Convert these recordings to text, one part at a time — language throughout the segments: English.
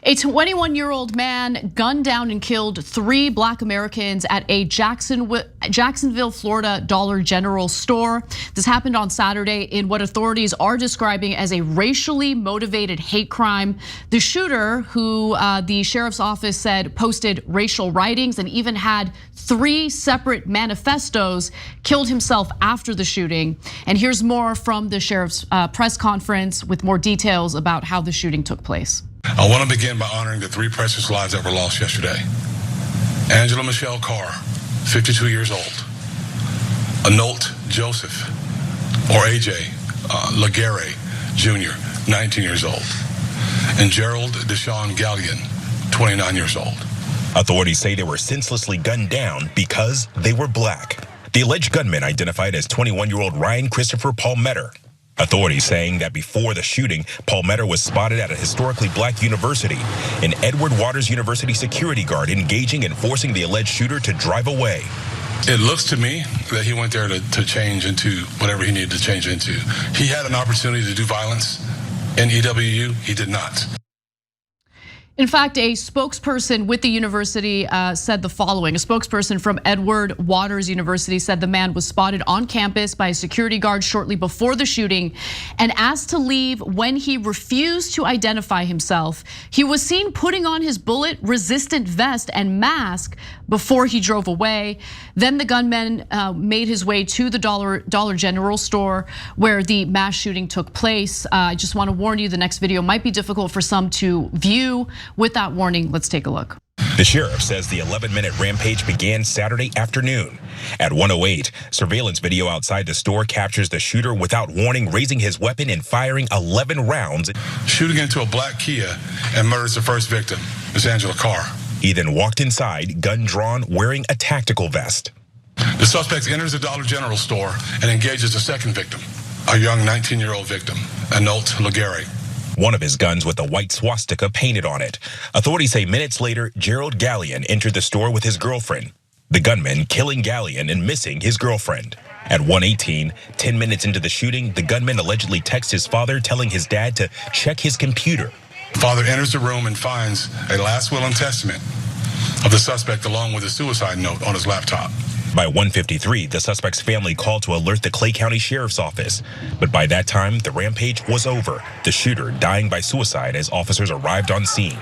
A 21-year-old man gunned down and killed 3 Black Americans at a Jacksonville, Florida Dollar General store. This happened on Saturday in what authorities are describing as a racially motivated hate crime. The shooter, who the sheriff's office said posted racial writings and even had 3 separate manifestos, killed himself after the shooting. And here's more from the sheriff's press conference with more details about how the shooting took place. I want to begin by honoring the 3 precious lives that were lost yesterday. Angela Michelle Carr, 52 years old. Anolt Joseph, or AJ Laguerre Jr., 19 years old. And Gerald Deshaun Gallion, 29 years old. Authorities say they were senselessly gunned down because they were Black. The alleged gunman identified as 21-year-old Ryan Christopher Palmeter. Authorities saying that before the shooting, Palmeter was spotted at a historically Black university. An Edward Waters University security guard engaging and forcing the alleged shooter to drive away. It looks to me that he went there to change into whatever he needed to change into. He had an opportunity to do violence in EWU. He did not. In fact, a spokesperson with the university said the following. A spokesperson from Edward Waters University said the man was spotted on campus by a security guard shortly before the shooting and asked to leave when he refused to identify himself. He was seen putting on his bullet-resistant vest and mask before he drove away. Then the gunman made his way to the Dollar General store where the mass shooting took place. I just want to warn you, the next video might be difficult for some to view. With that warning, let's take a look. The sheriff says the 11-minute rampage began Saturday afternoon. At 1:08, surveillance video outside the store captures the shooter without warning, raising his weapon and firing 11 rounds. Shooting into a black Kia and murders the first victim, Miss Angela Carr. He then walked inside, gun drawn, wearing a tactical vest. The suspect enters the Dollar General store and engages the second victim, a young 19-year-old victim, Anolt Laguerre. One of his guns with a white swastika painted on it. Authorities say minutes later, Gerald Gallion entered the store with his girlfriend. The gunman killing Gallion and missing his girlfriend. At 1:18, 10 minutes into the shooting, the gunman allegedly texts his father telling his dad to check his computer. Father enters the room and finds a last will and testament of the suspect along with a suicide note on his laptop. By 1:53, the suspect's family called to alert the Clay County Sheriff's Office. But by that time, the rampage was over, the shooter dying by suicide as officers arrived on scene.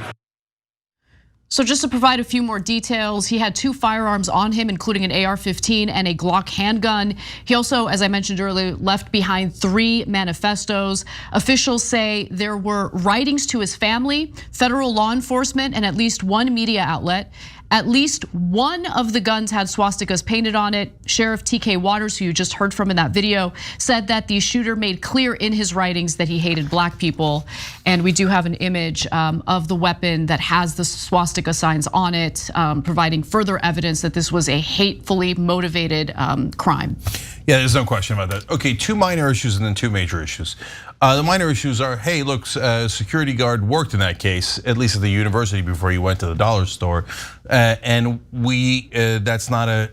So just to provide a few more details, he had 2 firearms on him, including an AR-15 and a Glock handgun. He also, as I mentioned earlier, left behind 3 manifestos. Officials say there were writings to his family, federal law enforcement, and at least 1 media outlet. At least one of the guns had swastikas painted on it. Sheriff TK Waters, who you just heard from in that video, said that the shooter made clear in his writings that he hated Black people. And we do have an image of the weapon that has the swastika signs on it, providing further evidence that this was a hatefully motivated crime. Yeah, there's no question about that. Okay, 2 minor issues and then 2 major issues. The minor issues are, hey, look, a security guard worked in that case, at least at the university before he went to the dollar store. And that's not a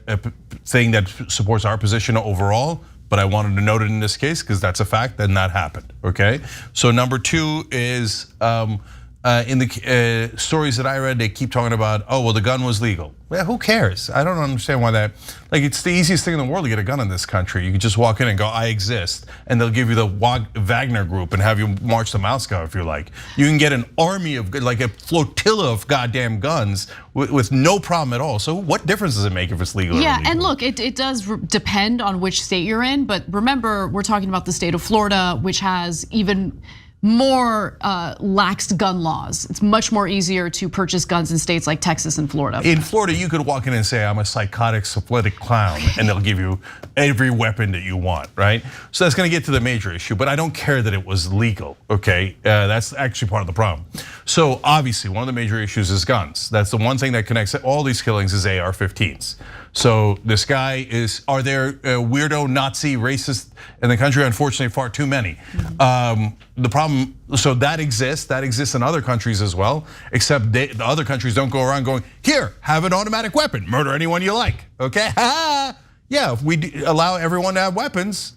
thing that supports our position overall, but I wanted to note it in this case because that's a fact and that happened, okay? So number 2 is, in the stories that I read, they keep talking about, oh, well, the gun was legal. Well, who cares? I don't understand why that, like, it's the easiest thing in the world to get a gun in this country. You can just walk in and go, I exist, and they'll give you the Wagner group and have you march to Moscow if you like. You can get an army of, like a flotilla of goddamn guns with no problem at all. So what difference does it make if it's legal or illegal? And look, it does depend on which state you're in, but remember, we're talking about the state of Florida, which has even more lax gun laws. It's much more easier to purchase guns in states like Texas and Florida. In Florida, you could walk in and say, I'm a psychotic, syphilitic clown, and they'll give you every weapon that you want, right? So that's gonna get to the major issue, but I don't care that it was legal, okay? That's actually part of the problem. So obviously, one of the major issues is guns. That's the one thing that connects all these killings is AR-15s. So this guy is, are there weirdo, Nazi, racist in the country? Unfortunately, far too many. The problem, so that exists in other countries as well, except the other countries don't go around going, here, have an automatic weapon, murder anyone you like, okay? Yeah, if we allow everyone to have weapons,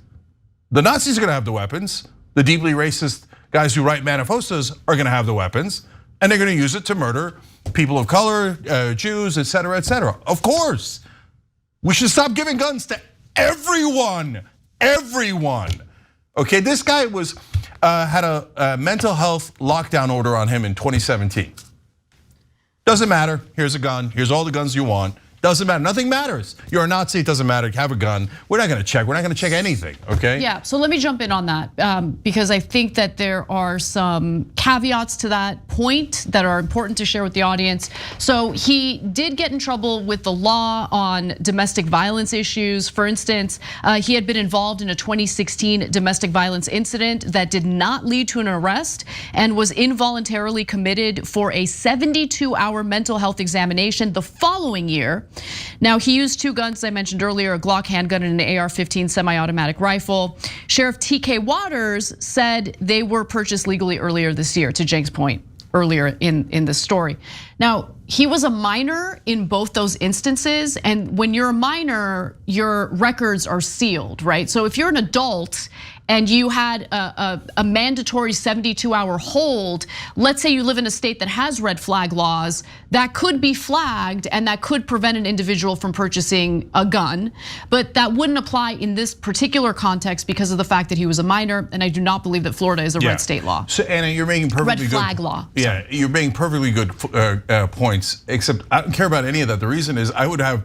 the Nazis are gonna have the weapons, the deeply racist guys who write manifestos are gonna have the weapons, and they're going to use it to murder people of color, Jews, et cetera, et cetera. Of course, we should stop giving guns to everyone. Okay, this guy had a mental health lockdown order on him in 2017. Doesn't matter, here's a gun, here's all the guns you want. Doesn't matter, nothing matters. You're a Nazi, it doesn't matter, have a gun. We're not gonna check anything, okay? Yeah, so let me jump in on that because I think that there are some caveats to that point that are important to share with the audience. So he did get in trouble with the law on domestic violence issues. For instance, he had been involved in a 2016 domestic violence incident that did not lead to an arrest and was involuntarily committed for a 72-hour mental health examination the following year. Now, he used two guns, as I mentioned earlier, a Glock handgun and an AR-15 semi-automatic rifle. Sheriff TK Waters said they were purchased legally earlier this year, to Cenk's point earlier in this story. Now, he was a minor in both those instances, and when you're a minor, your records are sealed, right? So if you're an adult and you had a mandatory 72-hour hold, let's say you live in a state that has red flag laws, that could be flagged and that could prevent an individual from purchasing a gun. But that wouldn't apply in this particular context because of the fact that he was a minor, and I do not believe that Florida is a red state law. So Anna, you're making perfectly red flag law. Yeah, you're making perfectly good points, except I don't care about any of that. The reason is I would have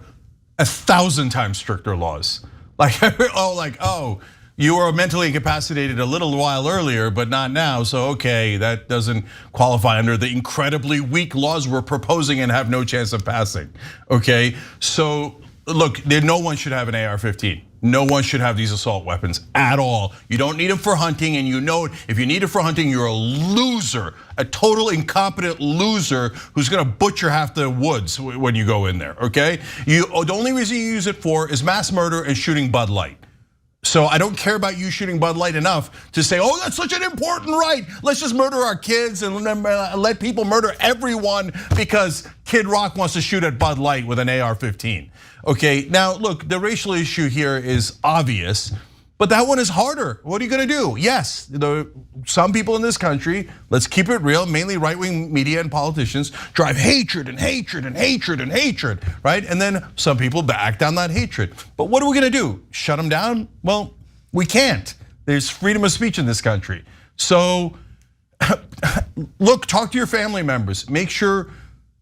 1,000 times stricter laws. Oh, you were mentally incapacitated a little while earlier, but not now, so okay, that doesn't qualify under the incredibly weak laws we're proposing and have no chance of passing, okay? So look, no one should have an AR-15. No one should have these assault weapons at all. You don't need them for hunting, and you know if you need it for hunting, you're a loser, a total incompetent loser who's gonna butcher half the woods when you go in there, okay? The only reason you use it for is mass murder and shooting Bud Light. So I don't care about you shooting Bud Light enough to say, oh, that's such an important right. Let's just murder our kids and let people murder everyone because Kid Rock wants to shoot at Bud Light with an AR-15. Okay, now look, the racial issue here is obvious, but that one is harder. What are you gonna do? Yes, some people in this country, let's keep it real, mainly right-wing media and politicians, drive hatred and hatred and hatred and hatred, right? And then some people act on that hatred. But what are we gonna do? Shut them down? Well, we can't. There's freedom of speech in this country. So look, talk to your family members. Make sure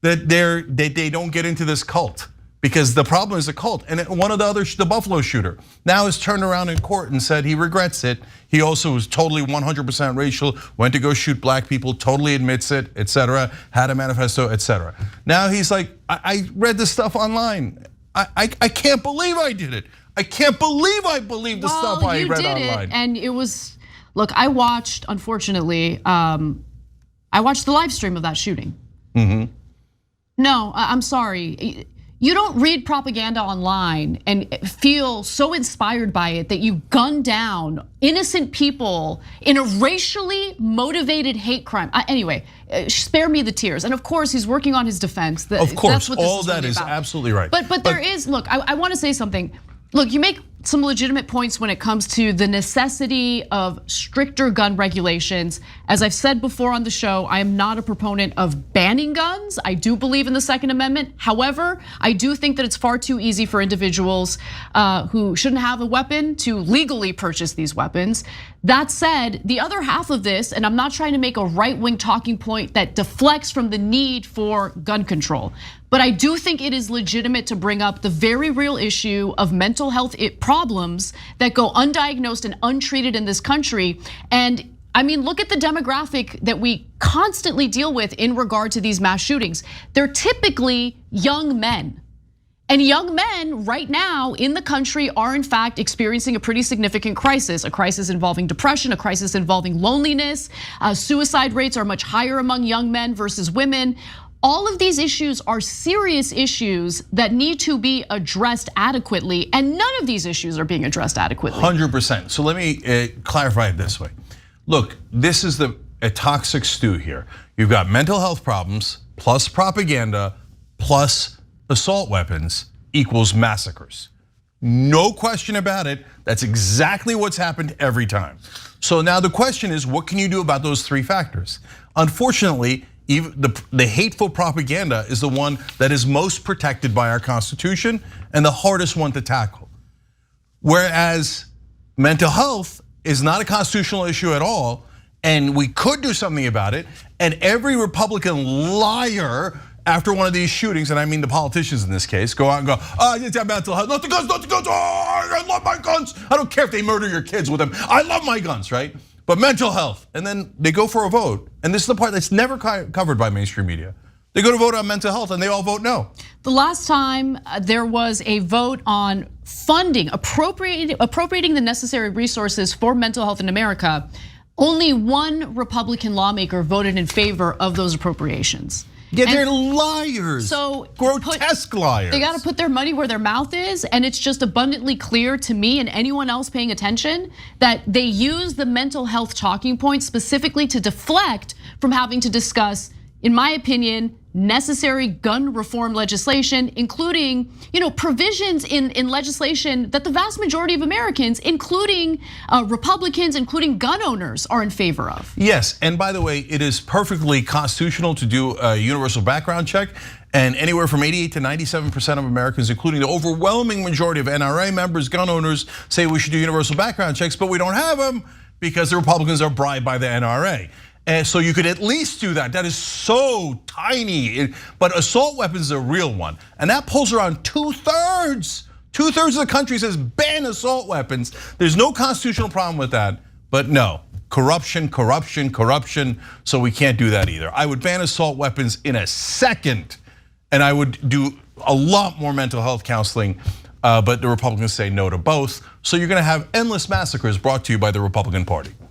that they don't get into this cult. Because the problem is a cult. And one of the Buffalo shooter, now has turned around in court and said he regrets it. He also was totally 100% racial, went to go shoot black people, totally admits it, et cetera, had a manifesto, et cetera. Now he's like, I read this stuff online. I can't believe I did it. I can't believe I believed the stuff I read online. And it was, look, I watched, unfortunately, I watched the live stream of that shooting. No, I'm sorry. You don't read propaganda online and feel so inspired by it that you gun down innocent people in a racially motivated hate crime. Anyway, spare me the tears. And of course, he's working on his defense. Of course, that's what this all is that really is about. Absolutely right. But there is, look, I want to say something. Look, you make some legitimate points when it comes to the necessity of stricter gun regulations. As I've said before on the show, I am not a proponent of banning guns. I do believe in the Second Amendment. However, I do think that it's far too easy for individuals who shouldn't have a weapon to legally purchase these weapons. That said, the other half of this, and I'm not trying to make a right-wing talking point that deflects from the need for gun control, but I do think it is legitimate to bring up the very real issue of mental health problems that go undiagnosed and untreated in this country. And I mean, look at the demographic that we constantly deal with in regard to these mass shootings. They're typically young men. And young men right now in the country are in fact experiencing a pretty significant crisis, a crisis involving depression, a crisis involving loneliness. Suicide rates are much higher among young men versus women. All of these issues are serious issues that need to be addressed adequately, and none of these issues are being addressed adequately. 100%. So let me clarify it this way. Look, this is a toxic stew here. You've got mental health problems, plus propaganda, plus assault weapons equals massacres. No question about it. That's exactly what's happened every time. So now the question is, what can you do about those three factors? Unfortunately, even the hateful propaganda is the one that is most protected by our Constitution and the hardest one to tackle. Whereas mental health is not a constitutional issue at all, and we could do something about it. And every Republican liar after one of these shootings, and I mean the politicians in this case, go out and go, it's mental health, not the guns, not the guns, I love my guns. I don't care if they murder your kids with them, I love my guns, right? But mental health, and then they go for a vote, and this is the part that's never covered by mainstream media. They go to vote on mental health and they all vote no. The last time there was a vote on funding, appropriating the necessary resources for mental health in America, only one Republican lawmaker voted in favor of those appropriations. Yeah, they're liars. So grotesque liars. They got to put their money where their mouth is, and it's just abundantly clear to me and anyone else paying attention that they use the mental health talking point specifically to deflect from having to discuss, in my opinion, necessary gun reform legislation, including provisions in legislation that the vast majority of Americans, including Republicans, including gun owners, are in favor of. Yes, and by the way, it is perfectly constitutional to do a universal background check, and anywhere from 88 to 97% of Americans, including the overwhelming majority of NRA members, gun owners, say we should do universal background checks, but we don't have them because the Republicans are bribed by the NRA. And so you could at least do that. That is so tiny. But assault weapons is a real one. And that pulls around 2/3. 2/3 of the country says ban assault weapons. There's no constitutional problem with that. But no, corruption, corruption, corruption. So we can't do that either. I would ban assault weapons in a second. And I would do a lot more mental health counseling. But the Republicans say no to both. So you're gonna have endless massacres brought to you by the Republican Party.